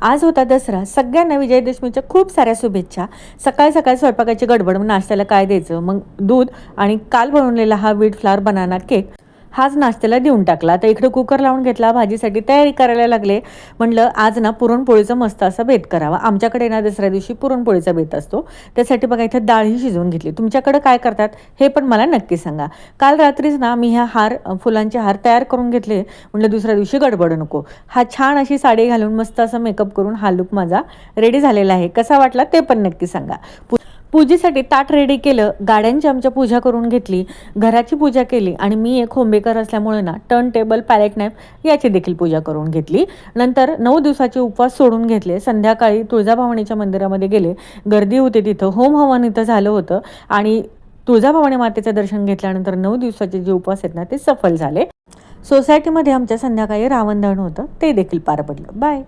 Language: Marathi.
आज होता दसरा. सगळ्यांना विजयादशमीच्या खूप साऱ्या शुभेच्छा. सकाळी सकाळी स्वयंपाकाची गडबड, मग नाश्त्याला काय द्यायचं, मग दूध आणि काल बनवलेला हा व्हीट फ्लॉवर बनाना केक हाच नाश्त्याला देऊन टाकला. आता इकडे कुकर लावून घेतला, भाजीसाठी तयारी करायला लागले. म्हणलं आज ना पुरणपोळीचा मस्त असा बेत करावा. आमच्याकडे ना दसऱ्या दिवशी पुरणपोळीचा बेत असतो. त्यासाठी बघा इथं डाळही शिजवून घेतली. तुमच्याकडे काय करतात हे पण मला नक्की सांगा. काल रात्रीच ना मी फुलांचे हार तयार करून घेतले. म्हटलं दुसऱ्या दिवशी गडबड नको. हा छान अशी साडी घालून मस्त असा मेकअप करून हा लुक माझा रेडी झालेला आहे. कसा वाटला ते पण नक्की सांगा. पूजेसाठी ताट रेडी केलं, गाड्यांची आमच्या पूजा करून घेतली, घराची पूजा केली आणि मी एक होमबेकर असल्यामुळे ना टर्न टेबल, पॅलेट नाईफ याची देखील पूजा करून घेतली. नंतर 9 दिवसाचे उपवास सोडून घेतले. संध्याकाळी तुळजाभवानीच्या मंदिरामध्ये गेले. गर्दी होते तिथं, होम हवन इथं झालं होतं आणि तुळजाभवानी मातेचं दर्शन घेतल्यानंतर 9 दिवसाचे जे उपवास आहेत ना ते सफल झाले. सोसायटीमध्ये आमच्या संध्याकाळी रावण दहन होतं, ते देखील पार पडलं. बाय.